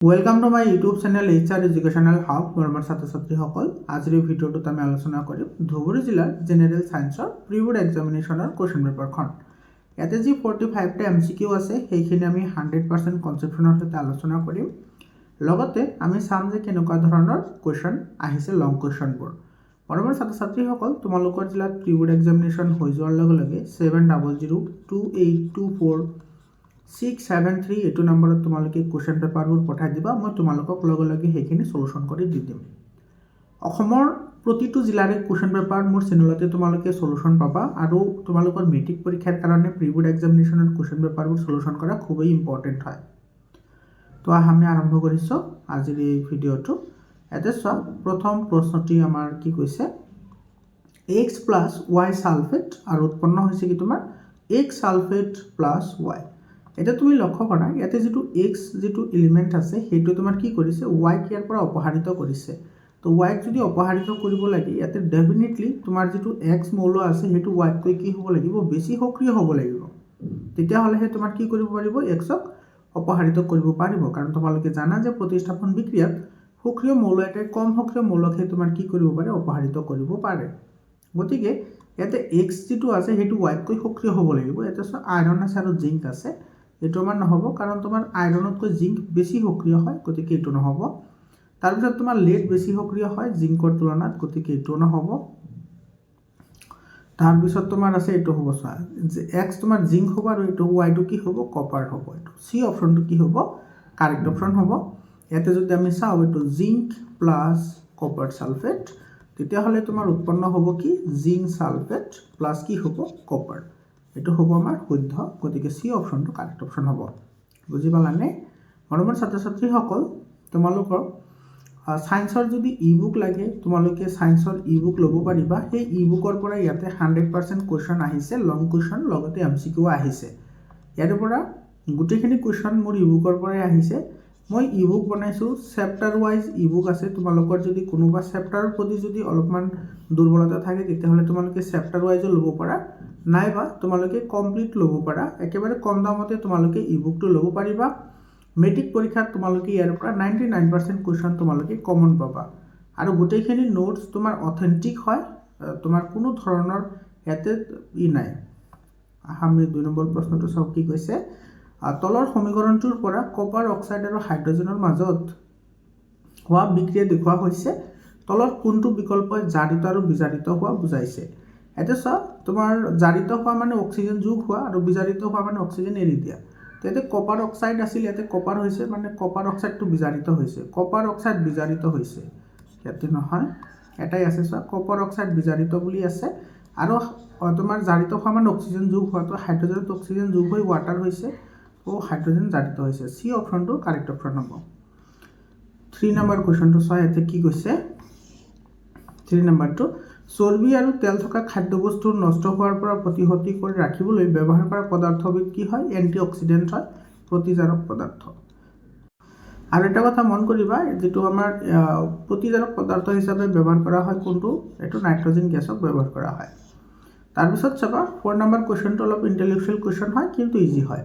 Welcome to my YouTube channel HR educational hub মৰমৰ ছাত্ৰ ছাত্ৰীসকল। আজিৰ এই ভিডিঅ'টোত আমি আলোচনা কৰিম ধুবুৰী জিলাৰ জেনেৰেল ছায়েন্সৰ প্ৰি বোৰ্ড এক্সামিনেশ্যনৰ কুৱেশ্যন পেপাৰখন। ইয়াতে যি 45টা MCQ আছে সেইখিনি আমি 100% কনচেপ্টনৰ সৈতে আলোচনা কৰিম। লগতে আমি চাম যে কেনেকুৱা ধৰণৰ কুৱেশ্যন আহিছে লং কুৱেশ্যনবোৰ। মৰমৰ ছাত্ৰ ছাত্ৰীসকল, তোমালোকৰ জিলাত প্ৰি বোৰ্ড এক্সামিনেশ্যন হৈ যোৱাৰ লগে লগে 7002824673 এইটো নম্বৰত তোমালোকে কুৱেশ্যন পেপাৰবোৰ পঠাই দিবা। মই তোমালোকক লগে লগে সেইখিনি সলিউশ্যন কৰি দি দিম। অসমৰ প্ৰতিটো জিলাৰে কুৱেশ্যন পেপাৰ মোৰ চেনেলতে তোমালোকে সলিউশ্যন পাবা আৰু তোমালোকৰ মেট্ৰিক পৰীক্ষাৰ কাৰণে প্ৰি বোৰ্ড এক্সামিনেশ্যনৰ কুৱেশ্যন পেপাৰবোৰ সলিউশ্যন কৰা খুবেই ইম্পৰ্টেণ্ট হয়। তো আমি আৰম্ভ কৰিছোঁ আজিৰ এই ভিডিঅ'টো। ইয়াতে চোৱা, প্ৰথম প্ৰশ্নটি আমাৰ কি কৈছে, X প্লাছ Y সালফেট আৰু উৎপন্ন হৈছে কি তোমাৰ X সালফেট প্লাছ Y। এটা তুমি লক্ষ্য কৰা, ইয়াতে যিটো এক্স যিটো এলিমেণ্ট আছে সেইটো তোমাৰ কি কৰিছে, ৱাইক ইয়াৰ পৰা অপসাৰিত কৰিছে। তো ৱাইক যদি অপসাৰিত কৰিব লাগে, ইয়াতে ডেফিনেটলি তোমাৰ যিটো এক্স মৌল আছে সেইটো ৱাইককৈ কি হ'ব লাগিব, বেছি সক্ৰিয় হ'ব লাগিব। তেতিয়াহ'লেহে তোমাৰ কি কৰিব পাৰিব, এক্সক অপসাৰিত কৰিব পাৰিব। কাৰণ তোমালোকে জানা যে প্ৰতিস্থাপন বিক্ৰিয়াত সক্ৰিয় মৌল এটাই কম সক্ৰিয় মৌলকহে তোমাৰ কি কৰিব পাৰে, অপসাৰিত কৰিব পাৰে। গতিকে ইয়াতে এক্স যিটো আছে সেইটো ৱাইককৈ সক্ৰিয় হ'ব লাগিব। ইয়াতে চোৱা আইৰণ আছে আৰু জিংক আছে, এইটো আমাৰ নহ'ব কাৰণ তোমাৰ আইৰণতকৈ জিংক বেছি সক্ৰিয় হয়, গতিকে এইটো নহ'ব। তাৰপিছত তোমাৰ লেড বেছি সক্ৰিয় হয় জিংকৰ তুলনাত, গতিকে এইটো নহ'ব। তাৰপিছত তোমাৰ আছে এইটো হ'ব, চোৱা এক্স তোমাৰ জিংক হ'ব আৰু এইটো ৱাইটো কি হ'ব, কপাৰ হ'ব। এইটো চি অপশ্যনটো কি হ'ব, কাৰেক্ট অপশ্যন হ'ব। ইয়াতে যদি আমি চাওঁ এইটো জিংক প্লাছ কপাৰ সালফেট, তেতিয়াহ'লে তোমাৰ উৎপন্ন হ'ব কি, জিংক সালফেট প্লাছ কি হ'ব, কপাৰ। এইটো হ'ব আমাৰ শুদ্ধ, গতিকে চি অপশ্যনটো কাৰেক্ট অপশ্যন হ'ব। বুজি পালানে? মৰমৰ ছাত্ৰ ছাত্ৰীসকল, তোমালোকৰ ছায়েন্সৰ যদি ই বুক লাগে, তোমালোকে ছায়েন্সৰ ই বুক ল'ব পাৰিবা। সেই ই বুকৰ পৰা ইয়াতে 100% কুৱেশ্যন আহিছে, লং কুৱেশ্যন লগতে MCQ আহিছে। ইয়াৰ পৰা গোটেইখিনি কুৱেশ্যন মোৰ ই বুকৰ পৰাই আহিছে। মই ই বুক বনাইছোঁ, চেপ্টাৰ ৱাইজ ই বুক আছে। তোমালোকৰ যদি কোনোবা চেপ্টাৰৰ প্ৰতি যদি অলপমান দুৰ্বলতা থাকে, তেতিয়াহ'লে তোমালোকে চেপ্টাৰ ৱাইজো ল'ব পাৰা, নাইবা তোমালোকে কমপ্লিট ল'ব পাৰা। একেবাৰে কম দামতে তোমালোকে ই বুকটো ল'ব পাৰিবা। মেট্ৰিক পৰীক্ষাত তোমালোকে ইয়াৰ পৰা 99% কুৱেশ্যন তোমালোকে কমন পাবা আৰু গোটেইখিনি নোটছ তোমাৰ অথেণ্টিক হয়, তোমাৰ কোনো ধৰণৰ ইয়াতে নাই। আমি 2 নম্বৰ প্ৰশ্নটো চাওঁ কি কৈছে, তলৰ সমীকৰণটোৰ পৰা কপাৰ অক্সাইড আৰু হাইড্ৰজেনৰ মাজত হোৱা বিক্ৰিয়া দেখুওৱা হৈছে, তলত কোনটো বিকল্পই জাৰিত আৰু বিজাৰিত হোৱা বুজাইছে। এতিয়া চোৱা, তোমাৰ জাৰিত হোৱা মানে অক্সিজেন যোগ হোৱা আৰু বিজাৰিত হোৱা মানে অক্সিজেন এৰি দিয়া। ইয়াতে কপাৰ অক্সাইড আছিল, ইয়াতে কপাৰ হৈছে মানে কপাৰ অক্সাইডটো বিজাৰিত হৈছে, কপাৰ অক্সাইড বিজাৰিত হৈছে। ইয়াতে নহয়, এটাই আছে চোৱা, কপাৰ অক্সাইড বিজাৰিত বুলি আছে আৰু তোমাৰ জাৰিত হোৱা মানে অক্সিজেন যোগ হোৱাটো, হাইড্ৰজেনত অক্সিজেন যোগ হৈ ৱাটাৰ হৈছে, ও হাইড্ৰজেন জাৰিত হৈছে। চি অপশ্যনটো কাৰেক্ট অপশ্যন হ'ব। 3 নম্বৰ কুৱেশ্যনটো চোৱা, ইয়াতে কি কৈছে, 3 নম্বৰটো, চৰ্বি আৰু তেল থকা খাদ্যবস্তুৰ নষ্ট হোৱাৰ পৰা প্ৰতিহতি কৰি ৰাখিবলৈ ব্যৱহাৰ কৰা পদাৰ্থবিধ কি হয়, এণ্টি অক্সিডেণ্ট হয়, প্ৰতিজাৰক পদাৰ্থ। আৰু এটা কথা মন কৰিবা, যিটো আমাৰ প্ৰতিজাৰক পদাৰ্থ হিচাপে ব্যৱহাৰ কৰা হয় কোনটো, এইটো নাইট্ৰজেন গেছক ব্যৱহাৰ কৰা হয়। তাৰপিছত চাবা 4 নম্বৰ কুৱেশ্যনটো অলপ ইণ্টেলেকচুৱেল কুৱেশ্যন হয়, কিন্তু ইজি হয়।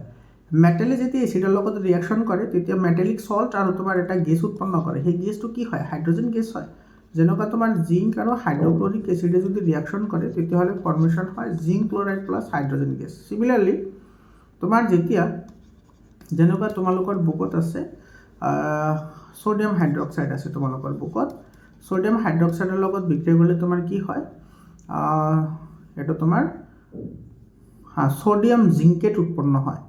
মেটেলে যেতিয়া এচিডৰ লগত ৰিয়েকশ্যন কৰে, তেতিয়া মেটেলিক সল্ট আৰু তোমাৰ এটা গেছ উৎপন্ন কৰে। সেই গেছটো কি হয়, হাইড্ৰজেন গেছ হয়। যেনেকুৱা তোমাৰ জিংক আৰু হাইড্ৰক্লৰিক এচিডে যদি ৰিয়েকশ্যন কৰে, তেতিয়াহ'লে ফৰ্মেশ্যন হয় zinc chloride plus hydrogen gas. Similarly তোমাৰ যেতিয়া যেনেকুৱা তোমালোকৰ বুকত আছে ছ'ডিয়াম হাইড্ৰক্সাইড আছে, তোমালোকৰ বুকত ছ'ডিয়াম হাইড্ৰক্সাইডৰ লগত বিক্ৰিয়া কৰিলে তোমাৰ কি হয়, এইটো তোমাৰ ছ'ডিয়াম জিংকেট উৎপন্ন হয়।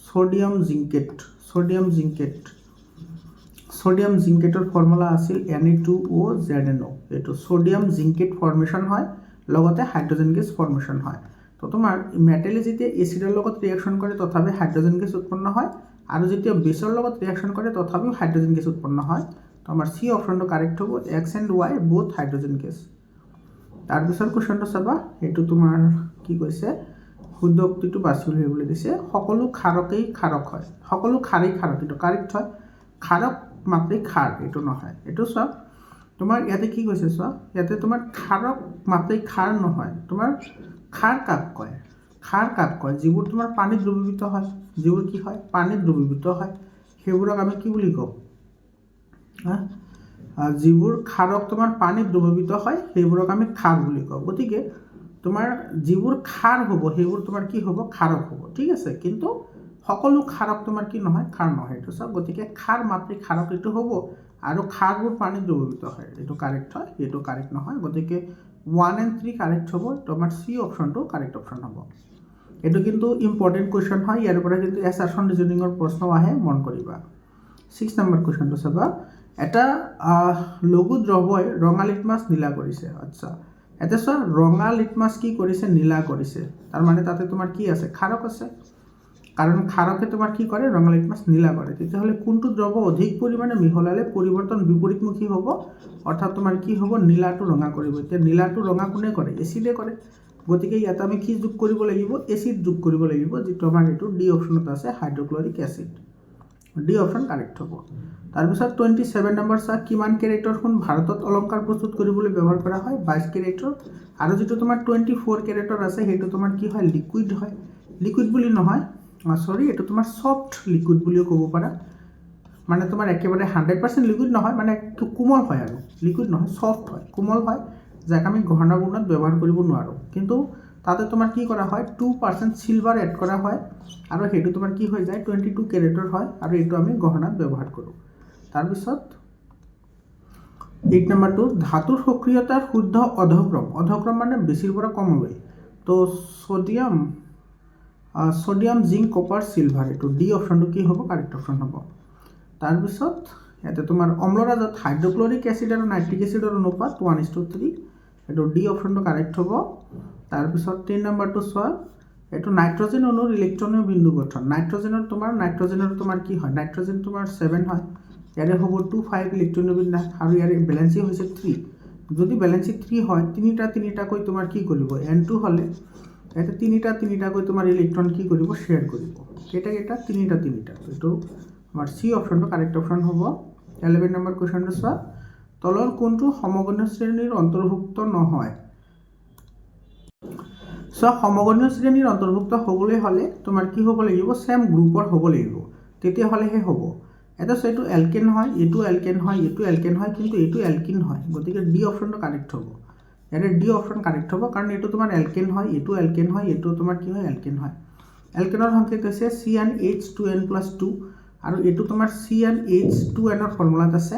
ছ'ডিয়াম জিংকেট, ছ'ডিয়াম জিংকেট, ছ'ডিয়াম জিংকেটৰ ফৰ্মুলা আছিল Na2OZNO। এইটো ছ'ডিয়াম জিংকেট ফৰ্মেশ্যন হয়, লগতে হাইড্ৰজেন গেছ ফৰ্মেশ্যন হয়। তো তোমাৰ মেটেলে যেতিয়া এচিডৰ লগত ৰিয়েকশ্যন কৰে তথাপি হাইড্ৰজেন গেছ উৎপন্ন হয়, আৰু যেতিয়া বেছৰ লগত ৰিয়েকশ্যন কৰে তথাপিও হাইড্ৰজেন গেছ উৎপন্ন হয়। তো আমাৰ চি অপশ্যনটো কাৰেক্ট হ'ব, X and Y both hydrogen gas. তাৰপিছত কুৱেশ্যনটো চাবা, এইটো তোমাৰ কি কৈছে, শুদ্ধ উক্তিটো বাছি উলিয়াবলৈ দিছে, সকলো ক্ষাৰকেই ক্ষাৰক হয়, সকলো ক্ষাৰেই ক্ষাৰক, এইটো কাৰেক্ট হয়। ক্ষাৰক মাত্ৰেই ক্ষাৰ, এইটো নহয়। এইটো চোৱা, তোমাৰ ইয়াতে কি কৈছে চোৱা, ইয়াতে তোমাৰ ক্ষাৰক মাত্ৰেই ক্ষাৰ নহয়, তোমাৰ ক্ষাৰ কাক কয়, ক্ষাৰ কাক কয়, যিবোৰ তোমাৰ পানীত দ্ৰৱীভূত হয়, যিবোৰ কি হয়, পানীত দ্ৰৱীভূত হয়, সেইবোৰক আমি কি বুলি কওঁ, যিবোৰ ক্ষাৰক তোমাৰ পানীত দ্ৰৱীভূত হয় সেইবোৰক আমি ক্ষাৰ বুলি কওঁ। গতিকে তোমাৰ যিবোৰ ক্ষাৰ হ'ব সেইবোৰ তোমাৰ কি হ'ব, ক্ষাৰক হ'ব। ঠিক আছে, কিন্তু সকলো ক্ষাৰক তোমাৰ কি নহয়, ক্ষাৰ নহয়। এইটো চাওক, গতিকে ক্ষাৰ মাতৃ ক্ষাৰক এইটো হ'ব, আৰু ক্ষাৰবোৰ পানীত দ্ৰৱীভূত হয়, এইটো কাৰেক্ট হয়, এইটো কাৰেক্ট নহয়। গতিকে 1 and 3 কাৰেক্ট হ'ব, তোমাৰ চি অপশ্যনটো কাৰেক্ট অপশ্যন হ'ব। এইটো কিন্তু ইম্পৰ্টেণ্ট কুৱেশ্যন হয়, ইয়াৰ পৰা কিন্তু এছাৰচন ৰিজনিঙৰ প্ৰশ্ন আহে, মন কৰিবা। 6 নম্বৰ কুৱেশ্যনটো চাবা, এটা লঘু দ্ৰৱই ৰঙা লিটমাছ নীলা কৰিছে। আচ্ছা, এতিয়া চোৱা, ৰঙা লিটমাছ কি কৰিছে, নীলা কৰিছে, তাৰমানে তাতে তোমাৰ কি আছে, ক্ষাৰক আছে, কাৰণ ক্ষাৰকে তোমাৰ কি কৰে, ৰঙা লিটমাছ নীলা কৰে। তেতিয়াহ'লে কোনটো দ্ৰৱ অধিক পৰিমাণে মিহলালে পৰিৱৰ্তন বিপৰীতমুখী হ'ব, অৰ্থাৎ তোমাৰ কি হ'ব, নীলাটো ৰঙা কৰিব। এতিয়া নীলাটো ৰঙা কোনে কৰে, এচিডে কৰে। গতিকে ইয়াত আমি কি যোগ কৰিব লাগিব, এচিড যোগ কৰিব লাগিব, যিটো আমাৰ এইটো ডি অপশ্যনত আছে, hydrochloric acid. D option correct হ'ব। তাৰপিছত 27 নম্বৰ চোৱা, কিমান কেৰেটৰ সোণ ভাৰতত অলংকাৰ প্ৰস্তুত কৰিবলৈ ব্যৱহাৰ কৰা হয়, 22 কেৰেটৰ। আৰু যিটো তোমাৰ 24 কেৰেটৰ আছে সেইটো তোমাৰ কি হয়, লিকুইড হয়। লিকুইড বুলি নহয়, এইটো তোমাৰ ছফ্ট লিকুইড বুলিও ক'ব পাৰা। মানে তোমাৰ একেবাৰে 100% লিকুইড নহয়, মানে কোমল হয়, আৰু লিকুইড নহয়, ছফ্ট হয়, কোমল হয়, যাক আমি গহনা বনোৱাত ব্যৱহাৰ কৰিব নোৱাৰোঁ। কিন্তু তাতে তোমাৰ কি কৰা হয়, 2% চিলভাৰ এড কৰা হয়, আৰু সেইটো তোমাৰ কি হৈ যায়, 22 কেৰেটৰ হয়, আৰু এইটো আমি গহনাত ব্যৱহাৰ কৰোঁ। তাৰপিছত 8 নম্বৰটো, ধাতুৰ সক্ৰিয়তাৰ শুদ্ধ অধক্ৰম। অধক্ৰম মানে বেছিৰ পৰা কমলৈ। তো ছডিয়াম, জিংক, কপাৰ, চিলভাৰ, এইটো ডি অপশ্যনটো কি হ'ব, কাৰেক্ট অপশ্যন হ'ব। তাৰপিছত ইয়াতে তোমাৰ অম্লৰাজত হাইড্ৰক্লৰিক এচিড আৰু নাইট্ৰিক এচিডৰ অনুপাত 1:3, এইটো ডি অপশ্যনটো কাৰেক্ট হ'ব। তাৰপিছত 3 নম্বৰটো চোৱা, এইটো নাইট্ৰজেন অণুৰ ইলেক্ট্ৰনীয় বিন্দু গঠন। নাইট্ৰজেনৰ তোমাৰ কি হয়, নাইট্ৰজেন তোমাৰ 7 হয়, ইয়াৰে হ'ব 2,5 ইলেক্ট্ৰনীয় বিন্দু, আৰু ইয়াৰে বেলেঞ্চি হৈছে 3। যদি বেলেঞ্চি 3 হয়, তিনিটাকৈ তোমাৰ কি কৰিব, N2 হ'লে ইয়াতে তিনিটাকৈ তোমাৰ ইলেক্ট্ৰন কি কৰিব, শ্বেয়াৰ কৰিব। কেইটা, তিনিটা। এইটো আমাৰ চি অপশ্যনটো কাৰেক্ট অপশ্যন হ'ব। 11 নম্বৰ কুৱেশ্যনটো চোৱা, তলৰ কোনটো সমগণীয় শ্ৰেণীৰ অন্তৰ্ভুক্ত নহয়। সমগণীয় শ্ৰেণীৰ অন্তৰ্ভুক্ত হ'বলৈ হ'লে তোমাৰ কি হ'ব লাগিব, ছেম গ্ৰুপৰ হ'ব লাগিব, তেতিয়াহ'লেহে হ'ব। এতিয়া এইটো এলকেন হয়, এইটো এলকেন হয়, এইটো এলকেন হয়, কিন্তু এইটো এলকিন হয়। গতিকে ডি অপশ্যনটো কাৰেক্ট হ'ব। ইয়াতে ডি অপশ্যন কাৰেক্ট হ'ব, কাৰণ এইটো তোমাৰ এলকেন হয়, এইটো এলকেন হয়, এইটো তোমাৰ কি হয়, এলকেন হয়। এলকেনৰ সংকেত হৈছে CnH2n+2, আৰু এইটো তোমাৰ CnH2n ফৰ্মুলাত আছে।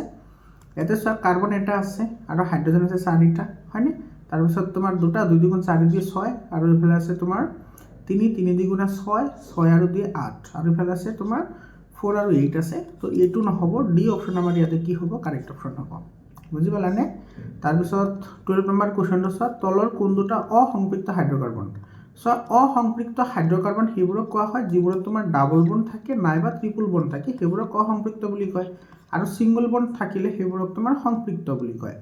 ইয়াতে চোৱা, কাৰ্বন এটা আছে, আৰু হাইড্ৰজেন আছে 4টা, হয়নে? তাৰপিছত তোমাৰ 2 2 2 4 2 6, আৰু এইফালে আছে তোমাৰ 3 3 2 6, 6 আৰু 2 8, আৰু এইফালে আছে তোমাৰ 4 আৰু 8 আছে। তো এইটো নহ'ব, ডি অপশ্যন আমাৰ ইয়াতে কি হ'ব, কাৰেক্ট অপশ্যন হ'ব। বুজি পালানে? তাৰপিছত 12 নম্বৰ কুৱেশ্যনটো চোৱা, তলৰ কোন দুটা অসম্পৃক্ত হাইড্ৰকাৰ্বন। অসম্পৃক্ত হাইড্ৰকাৰ্বন সেইবোৰক কোৱা হয় যিবোৰত তোমাৰ ডাবল বন্ড থাকে নাইবা ট্ৰিপল বন্ড থাকে, সেইবোৰক অসম্পৃক্ত বুলি কয়। আৰু ছিংগল বন্ড থাকিলে সেইবোৰক তোমাৰ সংপৃক্ত বুলি কয়।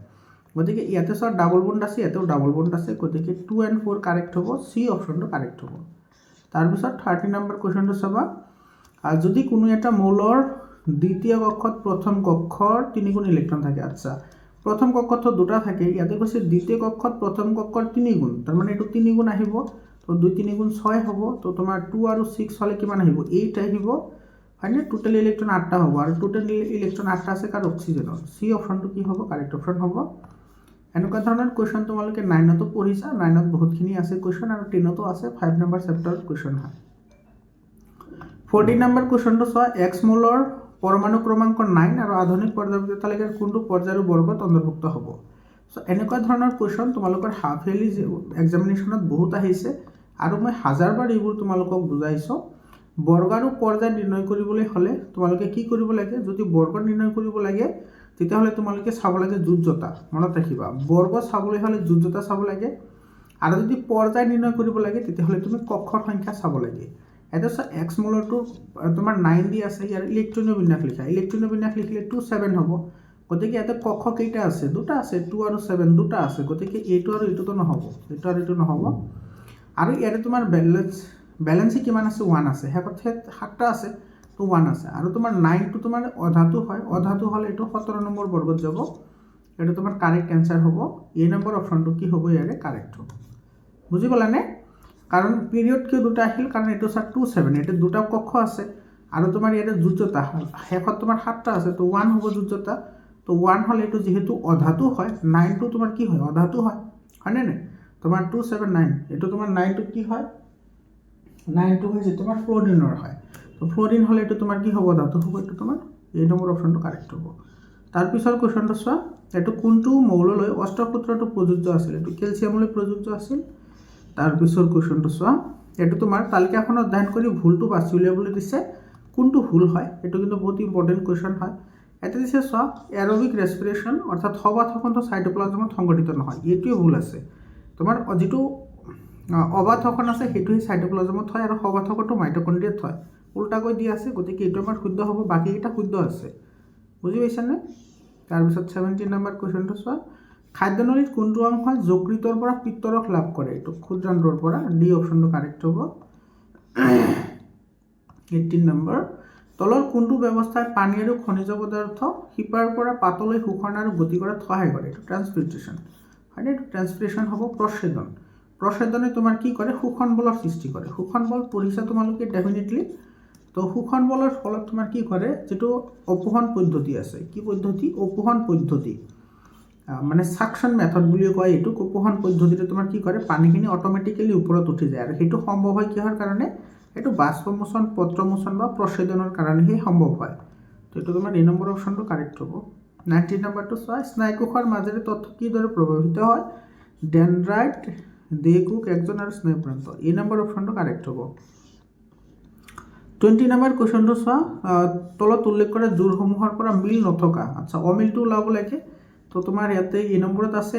গতিকে ইয়াতে চোৱা, ডাবল বন্ড আছে, ইয়াতেও ডাবল বন্ড আছে, গতিকে 2 and 4 কাৰেক্ট হ'ব, চি অপশ্যনটো কাৰেক্ট হ'ব। তাৰপিছত 30 নম্বৰ কুৱেশ্যনটো চাবা, যদি কোনো এটা মৌলৰ দ্বিতীয় কক্ষত প্ৰথম কক্ষৰ 3 গুণ ইলেক্ট্ৰন থাকে। আচ্ছা, প্ৰথম কক্ষতটো 2টা থাকে, ইয়াতে কৈছে দ্বিতীয় কক্ষত প্ৰথম কক্ষৰ 3 গুণ, তাৰমানে এইটো 3 গুণ আহিব, তো 2 3 গুণ 6 হ'ব, তো তোমাৰ 2 আৰু 6 হ'লে কিমান আহিব, 8 আহিব, হয়নে? টোটেল ইলেক্ট্ৰন 8টা হ'ব, আৰু টোটেল ইলেক্ট্ৰন 8টা আছে কাৰ, অক্সিজেনৰ। চি অপশ্যনটো কি হ'ব, কাৰেক্ট অপশ্যন হ'ব। এনেকুৱা ধৰণৰ কুৱেশ্যন তোমালোকে 9তো পঢ়িছা, 9ত বহুতখিনি আছে কুৱেশ্যন, আৰু 10তো আছে, 5 নম্বৰ চেপ্টাৰত কুৱেশ্যন হয়। 14 নম্বৰ কুৱেশ্যনটো চোৱা, এক্স মলৰ পৰমাণু ক্ৰমাংক 9 আৰু আধুনিক পৰ্যায়বৃত্ত তালিকাৰ কোনটো পৰ্যায়ৰ বৰ্গত অন্তৰ্ভুক্ত হ'ব। এনেকুৱা ধৰণৰ কুৱেশ্যন তোমালোকৰ হাফ ইয়াৰলি এক্সামিনেশ্যনত বহুত আহিছে, আৰু মই হাজাৰবাৰ এইবোৰ তোমালোকক বুজাইছোঁ। বৰ্গ আৰু পৰ্যায় নিৰ্ণয় কৰিবলৈ হ'লে তোমালোকে কি কৰিব লাগে, যদি বৰ্গ নিৰ্ণয় কৰিব লাগে তেতিয়াহ'লে তোমালোকে চাব লাগে যুদ্ধতা। মনত ৰাখিবা, বৰ্গ চাবলৈ হ'লে যুদ্ধতা চাব লাগে, আৰু যদি পৰ্যায় নিৰ্ণয় কৰিব লাগে তেতিয়াহ'লে তুমি কক্ষৰ সংখ্যা চাব লাগে। এটা চোৱা, এক্স মলৰটো তোমাৰ 9 দি আছে, ইয়াৰ ইলেক্ট্ৰনীয় বিন্যাস লিখা, ইলেক্ট্ৰনীয় বিন্যাস লিখিলে 2 7 হ'ব। গতিকে ইয়াতে কক্ষ কেইটা আছে, 2টা আছে, 2 আৰু 7 2টা আছে, গতিকে এইটো আৰু এইটোতো নহ'ব, এইটো আৰু এইটো নহ'ব। আৰু ইয়াতে তোমাৰ বেলেঞ্চি কিমান আছে, 1 আছে, শেষত 7টা আছে, তো 1 আছে, আৰু তোমাৰ 9টো তোমাৰ অধাতু হয়, অধাতু হ'লে এইটো 17 নম্বৰ বৰ্গত যাব, এইটো তোমাৰ কাৰেক্ট এনচাৰ হ'ব। এই নম্বৰ অপশ্যনটো কি হ'ব, ইয়াৰে কাৰেক্ট হ'ব। বুজি পালানে? কাৰণ পিৰিয়ড কিয় 2টা আহিল, কাৰণ এইটো চোৱা 2 7, ইয়াতে 2টা কক্ষ আছে, আৰু তোমাৰ ইয়াতে যুদ্ধতা শেষত তোমাৰ 7টা আছে, তো 1 হ'ব যুদ্ধতা, তো 1 হলে এইটো যেহেতু অধাতু হয় 9টো তোমাৰ কি হয় অধাতু হয় হয়নে নাই তোমাৰ 279 এইটো তোমাৰ 9টো কি হয় 9টো হৈছে তোমাৰ ফ্লোৰিনৰ হয় তো ফ্লোৰিন হলে এইটো তোমাৰ কি হ'ব ধাতু হ'ব এইটো তোমাৰ এই নম্বৰ অপশনটো কাৰেক্ট হ'ব তাৰ পিছৰ কোৱেশ্চনটো চোৱা এইটো কোনটো মৌললৈ অষ্টসূত্ৰটো প্ৰযোজ্য আছিল এইটো কেলছিয়ামলৈ প্ৰযোজ্য আছিল তাৰ পিছৰ কোৱেশ্চনটো চোৱা এইটো তোমাৰ তালিকাখন অধ্যয়ন কৰি ভুলটো বাছি উলিয়াবলৈ দিছে কোনটো ভুল হয় এইটো কিন্তু বহুত ইম্পৰ্টেণ্ট কোৱেশ্চন হয় এটা দিছে চোৱা এৰোবিক ৰেসপিৰেশন অৰ্থাৎ অবাধকণটো সাইটোপ্লাজমত সংঘটিত নহয় এইটোৱে ভুল আছে তোমাৰ যেটো অবাধকণ আছে সেইটোহে সাইটোপ্লাজমত হয় আৰু অবাধকণটো মাইটোকন্ড্ৰিয়াত হয় উল্টাকৈ দিয়া আছে গতিকে এইটো আমাৰ শুদ্ধ হ'ব বাকিকেইটা শুদ্ধ আছে বুজি পাইছানে তাৰপিছত 17 নম্বৰ কোৱেশ্চনটো চোৱা খাদ্যনলীত কোনটো অংশ যকৃতৰ পৰা পিত্তৰস লাভ কৰে এইটো ক্ষুদ্ৰান্তৰ পৰা ডি অপশনটো কাৰেক্ট হ'ব 18 নম্বৰ তলৰ কোনটো ব্যৱস্থায় পানী আৰু খনিজ পদাৰ্থ শিপাৰ পৰা পাতলৈ শোষণ আৰু গতি কৰাত সহায় কৰে এইটো ট্ৰান্সপিৰেশন হয়নে এইটো ট্ৰান্সপিৰেশন হ'ব প্ৰচ্ছেদন প্ৰচ্ছেদনে তোমাৰ কি কৰে শোষণ বলৰ সৃষ্টি কৰে শোষণ বল পঢ়িছা তোমালোকে ডেফিনেটলি তো শোষণ বলৰ ফলত তোমাৰ কি কৰে যেটো অপোহণ পদ্ধতি আছে কি পদ্ধতি অপোহণ পদ্ধতি মানে সাকশন মেথড বুলি কয় এইটো অপোহণ পদ্ধতিতে তোমাৰ কি কৰে পানীখিনি অটোমেটিক্যালি ওপৰত উঠি যায় আৰু সেইটো সম্ভৱ হয় কিহৰ কাৰণে এইটো বাষ্পমোচন পত্ৰমোচন বা প্ৰচ্ছেদনৰ কাৰণেহে সম্ভৱ হয় তো এইটো তোমাৰ এই নম্বৰ অপশনটো কাৰেক্ট হ'ব 19 নম্বৰটো চোৱা স্নায়ুকোষৰ মাজেৰে তথ্য কিদৰে প্ৰভাৱিত হয় ডেনড্ৰাইট দেহকোষ একজন আৰু স্নায়ুপ্ৰান্ত এই নম্বৰ অপশনটো কাৰেক্ট হ'ব 20 নম্বৰ কোৱেশ্চনটো চোৱা তলত উল্লেখ কৰা জোৰসমূহৰ পৰা মিল নথকা আচ্ছা অমিলটো ওলাব লাগে তো তোমাৰ ইয়াতে এই নম্বৰত আছে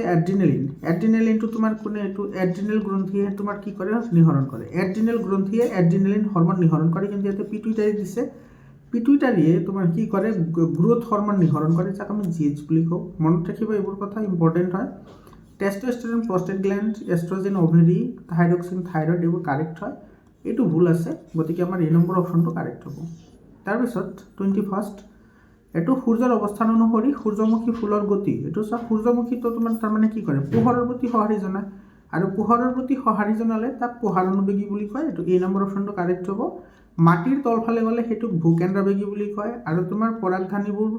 এড্ৰিনেলিনটো তোমাৰ কোনে এইটো এড্ৰিনেল গ্ৰন্থিয়ে তোমাৰ কি কৰে নিহৰণ কৰে এড্ৰিনেল গ্ৰন্থিয়ে এড্ৰিনেলিন হৰমন নিহৰণ কৰে কিন্তু ইয়াতে পিটুইটাৰি দিছে পিটুইটাৰিয়ে তোমাৰ কি কৰে গ্ৰোথ হৰমন নিহৰণ কৰে যাক আমি জিএইচ বুলি কওঁ মনত ৰাখিবা এইবোৰ কথা ইম্পৰ্টেণ্ট হয় testosterone prostate gland estrogen ovary thyroxine thyroid এইবোৰ কাৰেক্ট হয় এইটো ভুল আছে গতিকে আমাৰ এই নম্বৰ অপশনটো কাৰেক্ট হ'ব তাৰপিছত 21st এইটো সূৰ্যৰ অৱস্থান অনুসৰি সূৰ্যমুখী ফুলৰ গতি এইটো চা সূৰ্যমুখীটো তোমাৰ তাৰমানে কি কৰে পোহৰৰ প্ৰতি সঁহাৰি জনায় আৰু পোহৰৰ প্ৰতি সঁহাৰি জনালে তাক পোহাৰণুবেগী বুলি কয় এইটো এই নম্বৰ অপশনটো কাৰেক্ট হ'ব মাটিৰ তলফালে গ'লে সেইটোক ভূকেন্দ্ৰবেগী বুলি কয় আৰু তোমাৰ পৰাগধানীবোৰ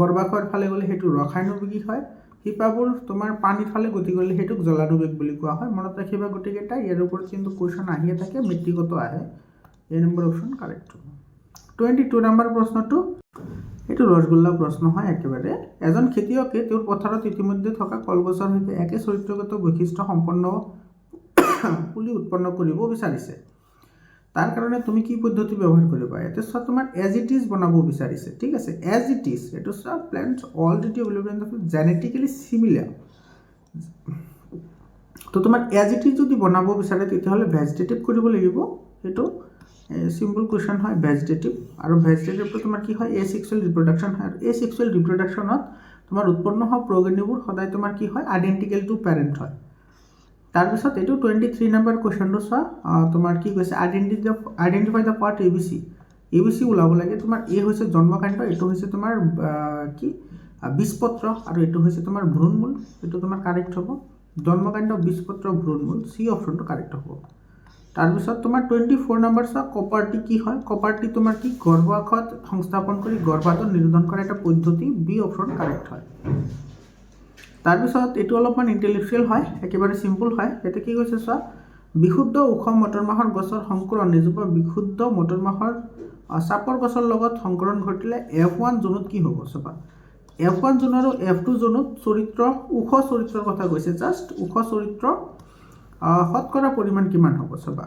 গৰ্ভাশয়ৰ ফালে গ'লে সেইটো ৰসায়নবেগী হয় শিপাবোৰ তোমাৰ পানীৰ ফালে গতি কৰিলে সেইটোক জলানুবেগ বুলি কোৱা হয় মনত ৰাখিবা গতিকেটা ইয়াৰ ওপৰত কিন্তু কোৱেশ্চন আহিয়ে থাকে মেট্ৰিকতো আহে এই নম্বৰ অপশন কাৰেক্ট হ'ব 22 নম্বৰ প্ৰশ্নটো এইটো ৰসগোল্লা প্ৰশ্ন হয় একেবাৰে এজন খেতিয়কে তেওঁৰ পথাৰত ইতিমধ্যে থকা কলগছৰ সৈতে একে চৰিত্ৰগত বৈশিষ্ট্য সম্পন্ন পুলি উৎপন্ন কৰিব বিচাৰিছে তাৰ কাৰণে তুমি কি পদ্ধতি ব্যৱহাৰ কৰিবা এতে চোৱা তোমাৰ এজ ইট ইজ বনাব বিচাৰিছে ঠিক আছে এজ ইট ইজ এটো চোৱা plants already available in the genetically similar তো তোমাৰ এজ ইট ইজ যদি বনাব বিচাৰে তেতিয়াহ'লে ভেজিটেটিভ কৰিব লাগিব এটো সিম্পল কোৱেশ্চন হয় ভেজিটেটিভ আৰু ভেজিটেটিভটো তোমাৰ কি হয় এসেক্সুৱেল ৰিপ্ৰডাকশন হয় এসেক্সুৱেল ৰিপ্ৰডাকশনত তোমাৰ উৎপন্ন হোৱা প্ৰগেনিবোৰ সদায় তোমাৰ কি হয় আইডেন্টিক্যাল টু প্যাৰেন্ট হয় তাৰপিছত এইটো 23 নম্বৰ কোৱেশ্চনটো চোৱা তোমাৰ কি কৈছে আইডেন্টিফাই দ্য পাৰ্ট এবিসি ওলাব লাগে তোমাৰ এ হৈছে জন্মকাণ্ড এইটো হৈছে তোমাৰ কি বীজপত্ৰ আৰু এইটো হৈছে তোমাৰ ভ্ৰূণমূল এইটো তোমাৰ কাৰেক্ট হ'ব জন্মকাণ্ড বীজপত্ৰ ভ্ৰূণমূল সি অপশনটো কাৰেক্ট হ'ব তাৰপিছত তোমাৰ 24 নম্বৰ চোৱা কপাৰটি কি হয় কপাৰটি তোমাৰ কি গৰ্ভাশয়ত সংস্থাপন কৰি গৰ্ভাধান নিৰোধন কৰা এটা পদ্ধতি বি অপশন কাৰেক্ট হয় তাৰপিছত এইটো অলপমান ইন্টেলেকচুৱেল হয় একেবাৰে সিম্পল হয় এটা কি কৈছে চোৱা বিশুদ্ধ উখ মটৰমাহৰ গছৰ সংকৰণ এজোপা বিশুদ্ধ মটৰমাহৰ চাপৰ গছৰ লগত সংকৰণ ঘটিলে F1 জোনত কি হ'ব চাবা F1 জোন আৰু F2 জোনত চৰিত্ৰ উখ চৰিত্ৰৰ কথা কৈছে জাস্ট উখ চৰিত্ৰ শতকৰা পৰিমাণ কিমান হ'ব চাবা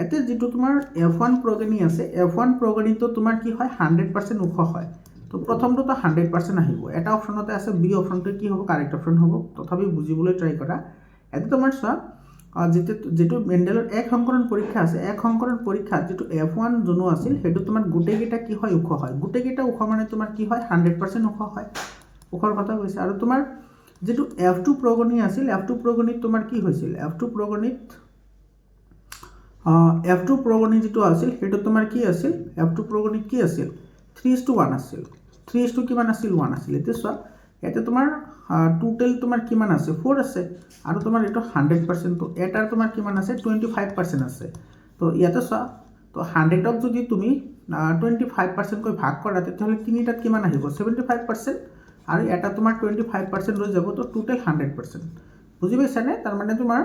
এতে যেটো তোমাৰ F1 প্ৰগেনি আছে F1 প্ৰগেনিটো তোমাৰ কি হয় 100% উখ হয় তো প্ৰথমটো 100% আহিব এটা অপশনতে আছে বি অপশনটো কি হ'ব কাৰেক্ট অপশন হ'ব তথাপি বুজিবলৈ ট্ৰাই কৰা এতে তোমাৰ চোৱা যেটো মেন্ডেলৰ এক সংকৰণ পৰীক্ষা আছে এক সংকৰণ পৰীক্ষা যেটো F1 জোনো আছিল হেতু তোমাৰ গুটেকেটা কি হয় উখ হয় গুটেকেটা উখ মানে তোমাৰ কি হয় 100% উখ হয় উখৰ কথা কৈছে আৰু তোমাৰ যেটো F2 প্ৰগনি আছিল F2 প্ৰগনিত তোমাৰ কি হৈছিল F2 প্ৰগনি যেটো আছিল হেতু তোমাৰ কি আছিল F2 প্ৰগনিত কি আছিল 3:1 আছিল 3:1 কিমান আছিল 1 আছিল এতে চোৱা এতে তোমাৰ টোটাল তোমাৰ কিমান আছে 4 আছে আৰু তোমাৰ এটো 100% তো এটাৰ তোমাৰ কিমান আছে 25% আছে তো ইয়াতে চোৱা তো 100 ক যদি তুমি 25% কৈ ভাগ কৰা তেতিয়াহলে তিনিটাত কিমান আহিব 75% আৰু এটা তোমাৰ 25% ৰৈ যাব, তো টোটেল 100%। বুজি পাইছানে? তাৰমানে তোমাৰ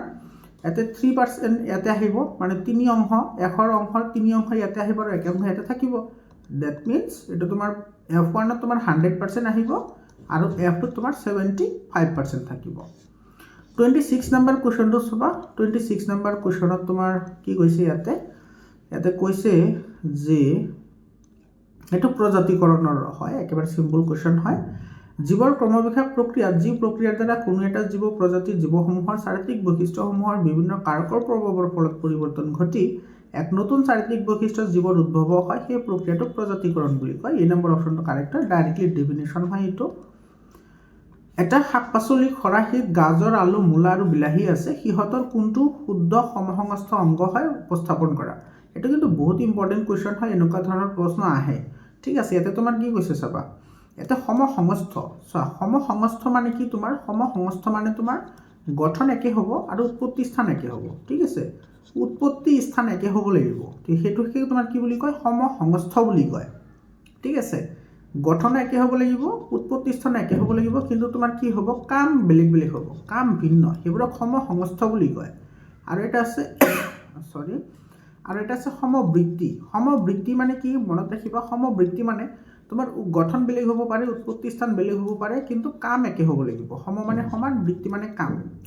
ইয়াতে 3% ইয়াতে আহিব, মানে 3 অংশ, 100 অংশৰ 3 অংশ ইয়াতে আহিব আৰু 1 অংশ ইয়াতে থাকিব। ডেট মিনছ এইটো তোমাৰ F1ত তোমাৰ 100% আহিব আৰু F2ত তোমাৰ 75% থাকিব। 26 নম্বৰ কুৱেশ্যনটো চাবা। 26 নম্বৰ কুৱেশ্যনত তোমাৰ কি কৈছে ইয়াতে কৈছে যে এইটো প্ৰজাতিকৰণৰ হয়, একেবাৰে চিম্পল কুৱেশ্যন হয়। জীৱৰ ক্ৰমবিকাশ প্ৰক্ৰিয়াত যি প্ৰক্ৰিয়াৰ দ্বাৰা কোনো এটা জীৱ প্ৰজাতিৰ জীৱসমূহৰ চাৰিত্ৰিক বৈশিষ্ট্যসমূহৰ বিভিন্ন কাৰকৰ প্ৰভাৱৰ ফলত পৰিৱৰ্তন ঘটি এক নতুন চাৰিত্ৰিক বৈশিষ্ট্য জীৱৰ উদ্ভৱ হয়, সেই প্ৰক্ৰিয়াটোক প্ৰজাতিকৰণ বুলি কয়। এই নম্বৰ অপশ্যনটো কাৰেক্ট হয়, ডাইৰেক্টলি ডেফিনেশ্যন হয় এইটো। এটা শাক পাচলি, খৰাহিত গাজৰ, আলু, মূলা আৰু বিলাহী আছে, সিহঁতৰ কোনটো শুদ্ধ সমসংস্থ অংগ হয় উপস্থাপন কৰা। এইটো কিন্তু বহুত ইম্পৰ্টেণ্ট কুৱেশ্যন হয়, এনেকুৱা ধৰণৰ প্ৰশ্ন আহে। ঠিক আছে, ইয়াতে তোমাৰ কি কৈছে চাবা, ইয়াতে সমসংস্থ। চোৱা, সমসংস্থ মানে কি তোমাৰ? সমসংস্থ মানে তোমাৰ গঠন একে হ'ব আৰু উৎপত্তি স্থান একে হ'ব। ঠিক আছে, উৎপত্তি স্থান একে হ'ব লাগিব, সেইটোকে তোমাৰ কি বুলি কয়? সমসংস্থ বুলি কয়। ঠিক আছে, গঠন একে হ'ব লাগিব, উৎপত্তি স্থান একে হ'ব লাগিব, কিন্তু তোমাৰ কি হ'ব? কাম বেলেগ বেলেগ হ'ব, কাম ভিন্ন, সেইবোৰক সমসংস্থ বুলি কয়। আৰু এটা আছে সমবৃত্তি। সমবৃত্তি মানে কি? মনত ৰাখিবা, সমবৃত্তি মানে তোমাৰ গঠন বেলেগ হ'ব পাৰে, উৎপত্তি স্থান বেলেগ হ'ব পাৰে, কিন্তু কাম একে হ'ব লাগিব। সম মানে সমান, বৃত্তি মানে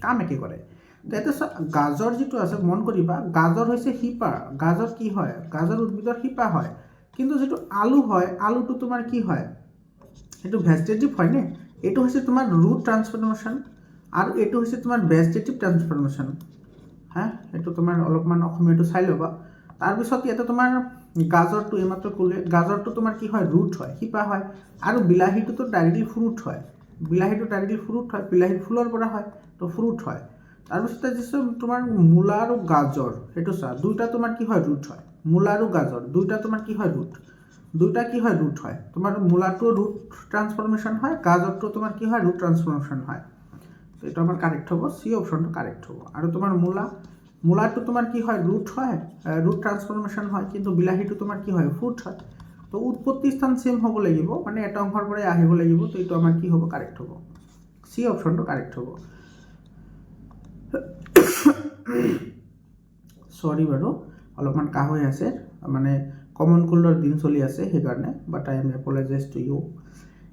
কাম একে কৰে। ইয়াতে গাজৰ যিটো আছে, মন কৰিবা, গাজৰ হৈছে শিপা। গাজৰ কি হয়? গাজৰ উদ্ভিদৰ শিপা হয়। কিন্তু যিটো আলু হয়, আলুটো তোমাৰ কি হয়? এইটো ভেজিটেটিভ হয়নে? এইটো হৈছে তোমাৰ ৰুট ট্ৰান্সফৰ্মেশ্যন আৰু এইটো হৈছে তোমাৰ ভেজিটেটিভ ট্ৰান্সফৰ্মেশ্যন। হা, এইটো তোমাৰ অলপমান অসমীয়াটো চাই ল'বা। তাৰপিছত ইয়াতে তোমাৰ গাজৰটো এইমাত্ৰ ক'লে, গাজৰটো তোমাৰ কি হয়? ৰুট হয়, শিপা হয়। আৰু বিলাহীটোতো ডাইৰেক্টলি ফ্ৰুট হয়, বিলাহীৰ ফুলৰ পৰা হয়, তো ফ্ৰুট হয়। তাৰপিছতে যিটো তোমাৰ মূলা আৰু গাজৰ, সেইটো চোৱা, দুইটা তোমাৰ কি হয়? ৰুট হয়। মূলা আৰু গাজৰ দুইটা তোমাৰ কি হয়? ৰুট হয়। তোমাৰ মূলাটো ৰুট ট্ৰান্সফৰ্মেশ্যন হয়, গাজৰটো তোমাৰ কি হয়? ৰুট ট্ৰান্সফৰ্মেশ্যন হয়। তো এইটো আমাৰ কাৰেক্ট হ'ব, চি অপশ্যনটো কাৰেক্ট হ'ব। আৰু তোমাৰ মূলাটো তোমাৰ কি হয়? ৰুট হয়, ৰুট ট্ৰান্সফৰ্মেশ্যন হয়, কিন্তু বিলাহীটো তোমাৰ কি হয়? ফ্ৰুট হয়। তো উৎপত্তি স্থান সেম হ'ব লাগিব, মানে এটা অংশৰ পৰাই আহিব লাগিব, তো এইটো আমাৰ কি হ'ব? কাৰেক্ট হ'ব, চি অপশ্যনটো কাৰেক্ট হ'ব। চৰি বাৰু, অলপমান কাহ হৈ আছে, মানে কমন কোল্ডৰ দিন চলি আছে সেইকাৰণে, বাট আই এম এপলাইজাইজ টু ইউ।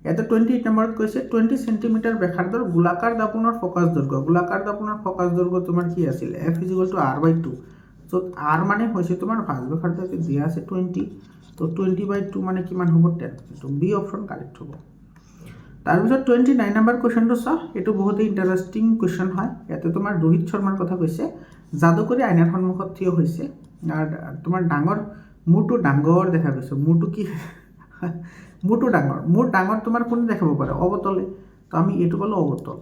ইয়াতে 28 নম্বৰত কৈছে 20 চেণ্টিমিটাৰ ব্যাসাৰ্ধৰ গোলাকাৰ দাপোনৰ ফকাছ দৈৰ্ঘ্য। গোলাকাৰ দাপোনৰ ফকাছ দৈৰ্ঘ্য তোমাৰ কি আছিল? F=R/2, য'ত R মানে হৈছে তোমাৰ ভাঁজ ব্যাসাৰ্ধ, দিয়া আছে 20, তো 20/2 মানে কিমান হ'ব? 10। এইটো বি অপশ্যন কাৰেক্ট হ'ব। তাৰপিছত 29 নম্বৰ কুৱেশ্যনটো চোৱা, এইটো বহুতেই ইণ্টাৰেষ্টিং কুৱেশ্যন হয়। ইয়াতে তোমাৰ ৰোহিত শৰ্মাৰ কথা কৈছে, যাদুকৰী আইনাৰ সন্মুখত থিয় হৈছে, তোমাৰ মূৰটো ডাঙৰ দেখা গৈছে। মূৰটো ডাঙৰ তোমাৰ কোনে দেখাব পাৰে? অৱতলে। তো আমি এইটো পালোঁ অৱতল।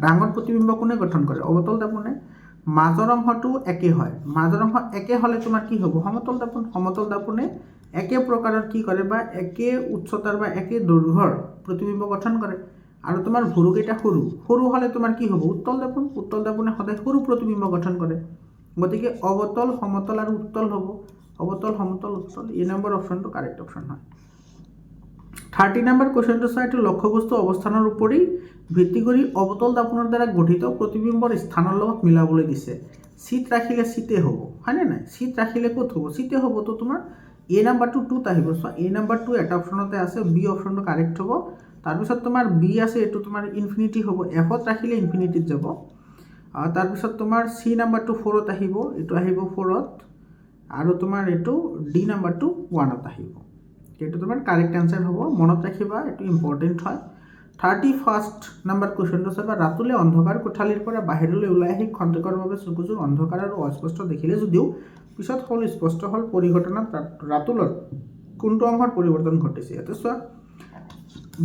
ডাঙৰ প্ৰতিবিম্ব কোনে গঠন কৰে? অৱতল দাপোনে। মাজৰ অংশটো একে হয়, মাজৰ অংশ একে হ'লে তোমাৰ কি হ'ব? সমতল দাপোন। সমতল দাপোনে একে প্ৰকাৰৰ কি কৰে, বা একে উচ্চতাৰ বা একে দৈৰ্ঘ্যৰ প্ৰতিবিম্ব গঠন কৰে। আৰু তোমাৰ ভুৰুকেইটা সৰু হ'লে তোমাৰ কি হ'ব? উত্তল দাপোন। উত্তল দাপোনে সদায় সৰু প্ৰতিবিম্ব গঠন কৰে। গতিকে অৱতল, সমতল আৰু উত্তল হ'ব। অৱতল, সমতল, উত্তল। এই নম্বৰ অপশ্যনটো কাৰেক্ট অপশ্যন হয়। 30 নম্বৰ কুৱেশ্যনটো চোৱা, এইটো লক্ষ্যবস্তু অৱস্থানৰ উপৰি ভিত্তি কৰি অৱতল দাপোনৰ দ্বাৰা গঠিত প্ৰতিবিম্বৰ স্থানৰ লগত মিলাবলৈ দিছে। চিট ৰাখিলে চিটে হ'ব, হয়নে নাই? চিট ৰাখিলে ক'ত হ'ব? চিটে হ'ব। তো তোমাৰ এ নাম্বাৰটো 2ত আহিব। চোৱা, এ নাম্বাৰ 2 এটা অপশ্যনতে আছে, বি অপশ্যনটো কাৰেক্ট হ'ব। তাৰপিছত তোমাৰ বি আছে, এইটো তোমাৰ ইনফিনিটি হ'ব, এফত ৰাখিলে ইনফিনিটিত যাব। তাৰপিছত তোমাৰ চি নাম্বাৰটো 4ত আহিব, এইটো আহিব 4ত, আৰু তোমাৰ এইটো ডি নাম্বাৰটো 1ত আহিব। এইটো তোমাৰ কাৰেক্ট এনচাৰ হ'ব, মনত ৰাখিবা, এইটো ইম্পৰ্টেণ্ট হয়। 31 নম্বৰ কুৱেশ্যনটো চাবা, ৰাতুলে অন্ধকাৰ কোঠালিৰ পৰা বাহিৰলৈ ওলাই আহি খন্তেকৰ বাবে চকুযোৰ অন্ধকাৰ আৰু অস্পষ্ট দেখিলে যদিও পিছত স্পষ্ট হ'ল, পৰিঘটনাত ৰাতুলৰ কোনটো অংশৰ পৰিৱৰ্তন ঘটিছে? ইয়াতে চোৱা,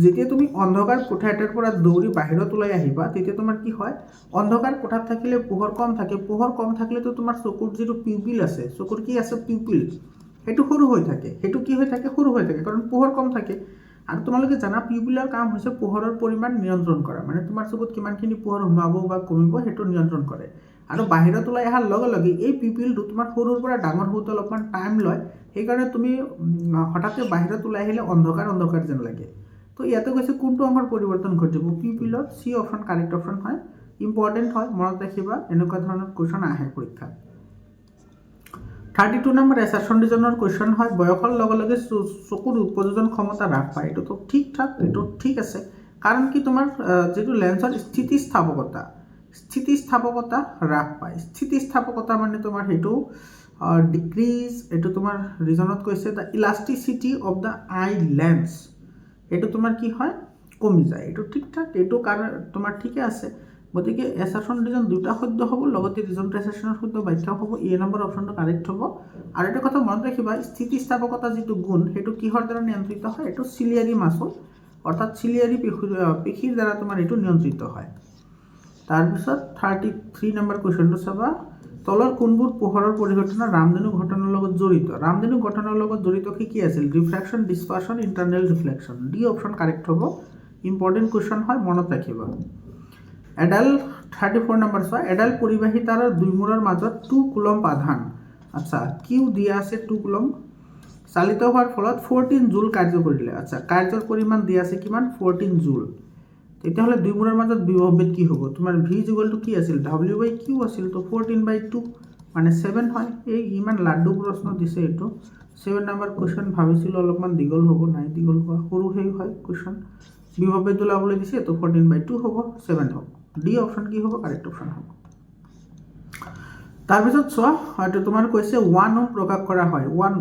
যেতিয়া তুমি অন্ধকাৰ কোঠা এটাৰ পৰা দৌৰি বাহিৰত ওলাই আহিবা, তেতিয়া তোমাৰ কি হয়? অন্ধকাৰ কোঠাত থাকিলে পোহৰ কম থাকে, পোহৰ কম থাকিলেতো তোমাৰ চকুৰ যিটো পিউপিল আছে, চকুৰ কি আছে? পিউপিল, সেইটো সৰু হৈ থাকে। সেইটো কি হৈ থাকে? সৰু হৈ থাকে, কাৰণ পোহৰ কম থাকে। আৰু তোমালোকে জানা, পিউপিলৰ কাম হৈছে পোহৰৰ পৰিমাণ নিয়ন্ত্ৰণ কৰা, মানে তোমাৰ চকুত কিমানখিনি পোহৰ সোমাব বা কমিব সেইটো নিয়ন্ত্ৰণ কৰে। আৰু বাহিৰত ওলাই অহাৰ লগে লগে এই পিউপিলটো তোমাৰ সৰুৰ পৰা ডাঙৰ হওঁতে অলপমান টাইম লয়, সেইকাৰণে তুমি হঠাতে বাহিৰত ওলাই আহিলে অন্ধকাৰ যেন লাগে। তো তো ইয়াতে কৈছে কোনটো অংকৰ পৰিৱৰ্তন ঘটিব পিপিলৰ চি অপশ্যন কাৰেক্ট অপশ্যন হয় ইম্পৰ্টেণ্ট হয় মনত ৰাখিবা এনেকুৱা ধৰণৰ কুৱেশ্যন আহে পৰীক্ষাত 32 নম্বৰ এছাৰশ্যন ৰিজনৰ কুৱেশ্যন হয় বয়সৰ লগে লগে চকুৰ উপযোজন ক্ষমতা হ্ৰাস পায় এইটো ঠিক ঠাক এইটো ঠিক আছে কাৰণ কি তোমাৰ যেটো লেন্সৰ স্থিতিস্থাপকতা হ্ৰাস পায় স্থিতিস্থাপকতা মানে তোমাৰ হেতু ডিক্ৰিজ এইটো তোমাৰ ৰিজনত কৈছে the elasticity of the I lens এইটো তোমাৰ কি হয় কমি যায় এইটো ঠিক ঠাক এইটো কাৰণ তোমাৰ ঠিকে আছে গতিকে এছাৰশ্যন ৰিজন দুটা শুদ্ধ হ'ব লগতে ৰিজনটো এছাৰশ্যনৰ শুদ্ধ ব্যাখ্যা হ'ব এ নম্বৰ অপশ্যনটো কাৰেক্ট হ'ব আৰু এটা কথা মনত ৰাখিবা স্থিতিস্থাপকতা যিটো গুণ সেইটো কিহৰ দ্বাৰা নিয়ন্ত্ৰিত হয় এইটো চিলিয়াৰী মাছল অৰ্থাৎ চিলিয়াৰী পেশীৰ দ্বাৰা তোমাৰ এইটো নিয়ন্ত্ৰিত হয় তাৰপিছত 33 নম্বৰ কুৱেশ্যনটো চাবা তলৰ কোনবোৰ পোহৰৰ পৰিঘটনা ৰামধেনু ঘটনাৰ লগত জড়িত ৰামধেনু ঘটনাৰ লগত জড়িত কি আছিল refraction dispersion internal reflection D option correct হ'ব ইম্পৰ্টেণ্ট কুৱেশ্যন হয় মনত ৰাখিবা এডাল 34 নম্বৰ চোৱা এডাল পৰিবাহী তাৰৰ দুই মূৰৰ মাজত 2 কুলম্ব আধান আচ্ছা কিউ দিয়া আছে 2 কুলম্ব চালিত হোৱাৰ ফলত 14 জুল কাৰ্য কৰিলে আচ্ছা কাৰ্যৰ পৰিমাণ দিয়া আছে কিমান 14 জুল তেতিয়াহ'লে দুই মূৰৰ মাজত বিভৱবেদ কি হ'ব তোমাৰ v কি আছিল w/q আছিল তো 14/2 মানে 7 হয় এই ইমান লাড্ডু প্ৰশ্ন দিছে এইটো 7 নম্বৰ কুৱেশ্যন ভাবিছিল অলপমান দীঘল হ'ব নাই দীঘল হোৱা সৰু হেই হয় কুৱেশ্যন বিভৱবেদ ওলাবলৈ দিছে তো 14/2 হ'ব 7 হ'ব ডি অপশ্যন কি হ'ব কাৰেক্ট অপশ্যন হ'ব তাৰপিছত চোৱা হয়তো তোমাৰ কৈছে 1 ওম প্ৰকাশ কৰা হয় 1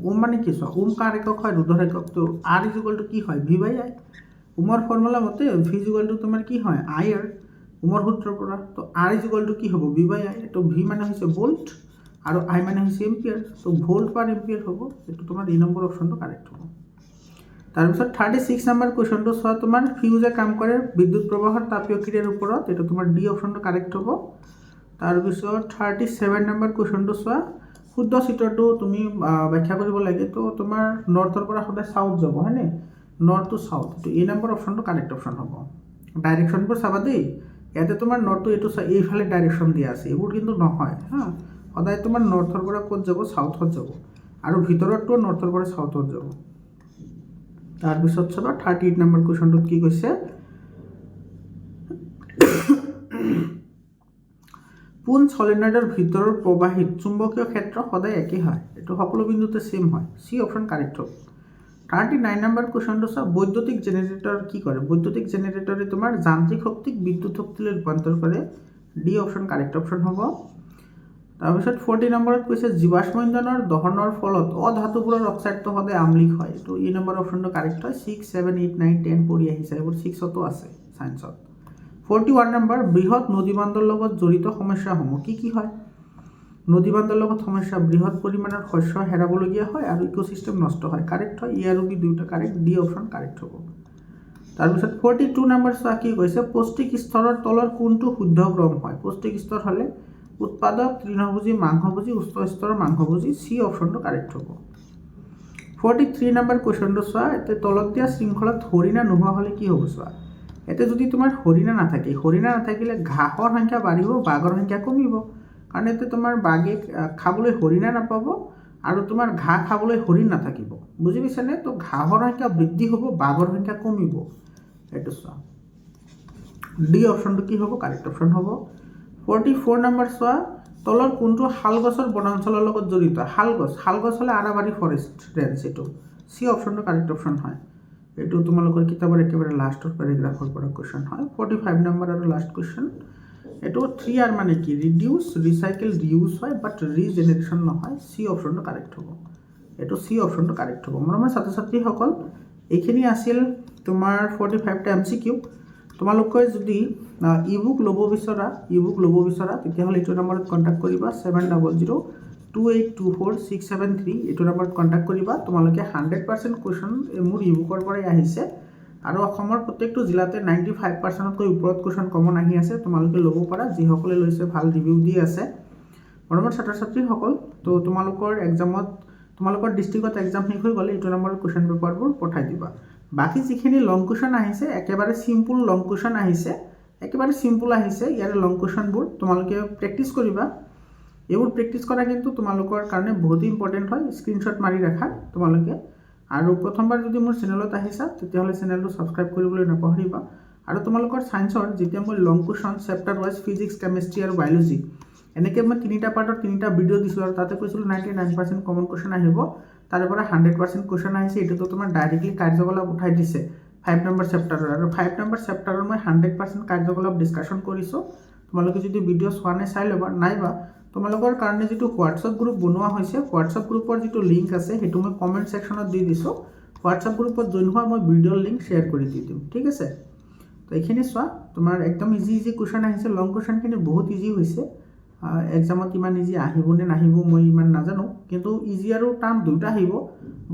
ওম মানে কি চোৱা ওম কাৰ একক হয় ৰোধৰ একক তো r কি হয় v/i ওমৰ ফৰ্মুলা মতে v তোমাৰ কি হয় i r ওমৰ সূত্ৰৰ পৰা তো r কি হ'ব v/i তো v মানে হৈছে ভোল্ট আৰু i মানে হৈছে এম্পিয়াৰ তো ভোল্ট পাৰ এম্পিয়াৰ হ'ব এটো তোমাৰ এই নম্বৰ অপশ্যনটো কাৰেক্ট হ'ব তাৰপিছত 36 নম্বৰ কুৱেশ্যনটো চোৱা তোমাৰ ফিউজে কাম কৰে বিদ্যুৎ প্ৰবাহৰ তাপীয় ক্ৰিয়াৰ ওপৰত এটো তোমাৰ ডি অপশ্যনটো কাৰেক্ট হ'ব তাৰপিছত 37 নম্বৰ কুৱেশ্যনটো চোৱা শুদ্ধ চিত্ৰটো তুমি ব্যাখ্যা কৰিব লাগে তো তোমাৰ নৰ্থৰ পৰা সদায় সাউথ যাব হয়নে নৰ্থ টু সাউথ তো এই নম্বৰ অপশ্যনটো কাৰেক্ট অপশ্যন হ'ব ডাইৰেকশ্যনবোৰ চাবা দেই ইয়াতে তোমাৰ নৰ্থ টু এইটো এইফালে ডাইৰেকশ্যন দিয়া আছে এইবোৰ কিন্তু নহয় হা সদায় তোমাৰ নৰ্থৰ পৰা ক'ত যাব সাউথত যাব আৰু ভিতৰতটো নৰ্থৰ পৰা সাউথত যাব তাৰপিছত চাবা 38 নম্বৰ কুৱেশ্যনটোত কি কৈছে পোন সলিনয়ডৰ ভিতৰৰ প্ৰবাহিত চুম্বকীয় ক্ষেত্ৰ সদায় একেই হয় এটো সকলো বিন্দুতে সেম হয় সি অপশ্যন কাৰেক্ট হ'ব 39 নম্বৰ কুৱেশ্যনটো চা বৈদ্যুতিক জেনাৰেটৰ কি কৰে বৈদ্যুতিক জেনাৰেটৰে তোমাৰ যান্ত্ৰিক শক্তিক বিদ্যুৎ শক্তিলৈ ৰূপান্তৰ কৰে ডি অপশ্যন কাৰেক্ট অপশ্যন হ'ব তাৰপিছত 40 নম্বৰত কৈছে জীৱাশ্ম ইন্ধনৰ দহনৰ ফলত অধাতুবোৰৰ অক্সাইডটো সদায় আম্লিক হয় তো এই নম্বৰ অপশ্যনটো কাৰেক্ট হয় 6 7 8 9 10 পঢ়ি আহিছে এইবোৰ 6তো আছে সায়েন্সত 41 নম্বৰ বৃহৎ নদীবান্ধৰ লগত জড়িত সমস্যাসমূহ কি হয় নদীবান্ধৰ লগত সমস্যা বৃহৎ পৰিমাণৰ শস্য হেৰাবলগীয়া হয় আৰু ইকোসিস্টেম নষ্ট হয় কাৰেক্ট হয় ই আৰু বি দুইটা কাৰেক্ট ডি অপশ্যন কাৰেক্ট হ'ব তাৰপিছত 42 নম্বৰ চোৱা কি কৈছে পৌষ্টিক স্তৰৰ তলৰ কোনটো শুদ্ধ ক্ৰম হয় পৌষ্টিক স্তৰ হ'লে উৎপাদক তৃণভোজী মাংসভোজী উচ্চ স্তৰৰ মাংসভোজী সি অপশ্যনটো কাৰেক্ট হ'ব 43 নম্বৰ কুৱেশ্যনটো চোৱা এতে তলত দিয়া শৃংখলাত হৰিণা নোহোৱা হ'লে কি হ'ব চোৱা এতে যদি তোমাৰ হৰিণা নাথাকিলে ঘাঁহৰ সংখ্যা বাঢ়িব বাঘৰ সংখ্যা কমিব কাৰণ এতে তোমাৰ বাঘে খাবলৈ হৰিণা নাপাব আৰু তোমাৰ ঘাঁহ খাবলৈ হৰিণ নাথাকিব বুজি পাইছানে তো ঘাঁহৰ সংখ্যা বৃদ্ধি হ'ব বাঘৰ সংখ্যা কমিব এটো চোৱা ডি অপশ্যনটো কি হ'ব কাৰেক্ট অপশ্যন হ'ব 44 নম্বৰ চোৱা তলৰ কোনটো শালগছৰ বনাঞ্চলৰ লগত জড়িত শালগছ হ'লে আৰাবাৰী ফৰেষ্ট ৰেঞ্জ এটো সি অপশ্যনটো কাৰেক্ট অপশ্যন হয় এটো তোমালোকৰ কিতাপৰ একেবাৰে লাষ্টৰ প্যাৰাগ্ৰাফৰ পৰা কোৱেশ্চন হয় 45 নম্বৰ আৰু লাষ্ট কোৱেশ্চন এটো 3R মানে কি ৰিডিউস ৰিসাইকেল ৰিউজ হয় বাট ৰিজেনাৰেশন নহয় সি অপশ্যনটো কাৰেক্ট হ'ব এটো সি অপশ্যনটো কাৰেক্ট হ'ব মৰমৰ ছাত্ৰ ছাত্ৰীসকল এইখিনি আছিল তোমাৰ 45 টা এমসিকিউ তোমালোকে যদি ইবুক ল'ব বিচৰা তেতিয়াহ'লে এইটো নম্বৰত কন্টাক্ট কৰিবা 7002824673 এইটো নম্বৰত কন্টাক্ট কৰিবা তোমালোকে 100% কোৱেশ্চন মোৰ ইবুকৰ পৰাই আহিছে আৰু অসমৰ প্ৰত্যেকটো জিলাতে 95% তকৈ ওপৰত কোৱেশ্চন কমন আহি আছে তোমালোকে ল'ব পাৰা যিসকলে লৈছে ভাল ৰিভিউ দি আছে মৰমৰ ছাত্ৰ ছাত্ৰীসকল তো তোমালোকৰ ডিস্ট্ৰিক্টত এক্সাম শেষ হৈ গ'লে এইটো নম্বৰত কোৱেশ্চন পেপাৰবোৰ পঠাই দিবা বাকি যিখিনি লং কোৱেশ্চন আহিছে একেবাৰে সিম্পল লং কোৱেশ্চন আহিছে ইয়াৰ লং কোৱেশ্চনবোৰ তোমালোকে প্ৰেক্টিছ কৰিবা এইবোৰ প্ৰেক্টিছ কৰা কিন্তু তোমালোকৰ কাৰণে বহুত ইম্পৰ্টেন্ট হয় স্ক্ৰিনশ্বট মাৰি ৰাখা তোমালোকে আৰু প্ৰথমবাৰ যদি মোৰ চেনেলত আহিছা তেতিয়াহ'লে চেনেলটো ছাবস্ক্ৰাইব কৰিবলৈ নাপাহৰিবা আৰু তোমালোকৰ ছায়েন্সৰ যেতিয়া মই long question chapter wise physics chemistry আৰু বায়'লজি এনেকৈ মই 3টা পাৰ্টৰ 3টা ভিডিঅ' দিছিলোঁ আৰু তাতে কৈছিলোঁ 99% কমন কুৱেশ্যন আহিব তাৰে পৰা 100% কুৱেশ্যন আহিছে এইটোতো তোমাৰ ডাইৰেক্টলি কাৰ্যকলাপ উঠাই দিছে 5 নম্বৰ চেপ্টাৰৰ আৰু 5 নম্বৰ চেপ্টাৰৰ মই 100% কাৰ্যকলাপ ডিছকাশ্যন কৰিছোঁ তোমালোকে যদি ভিডিঅ' চোৱা নাই চাই ল'বা নাইবা তোমালোকৰ কাৰণে যিটো হোৱাটছআপ গ্ৰুপ বনোৱা হৈছে হোৱাটছআপ গ্ৰুপৰ যিটো লিংক আছে সেইটো মই কমেণ্ট ছেকশ্যনত দি দিছোঁ হোৱাটছআপ গ্ৰুপত জইন হোৱা মই ভিডিঅ'ৰ লিংক শ্বেয়াৰ কৰি দি দিম ঠিক আছে তো এইখিনি চোৱা তোমাৰ একদম ইজি কুৱেশ্যন আহিছে লং কুৱেশ্যনখিনি বহুত ইজি হৈছে এক্সামত ইমান ইজি আহিব নে নাহিব মই ইমান নাজানো কিন্তু ইজি আৰু টান দুটা আহিব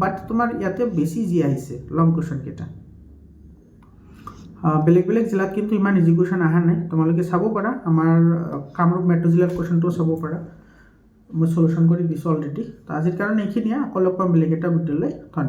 বাট তোমাৰ ইয়াতে বেছি ইজি আহিছে লং কুৱেশ্যনকেইটা বেলেগ বেলেগ জিলাত কিন্তু ইমান ইজি কুৱেশ্যন অহা নাই তোমালোকে চাব পাৰা আমাৰ কামৰূপ মেট্ৰ' জিলাৰ কুৱেশ্যনটোও চাব পাৰা মই সলিউশ্যন কৰি দিছোঁ অলৰেডি তো আজিৰ কাৰণে এইখিনিয়ে আকৌ লগ পাম বেলেগ এটা ভিডিঅ'লৈ ধন্যবাদ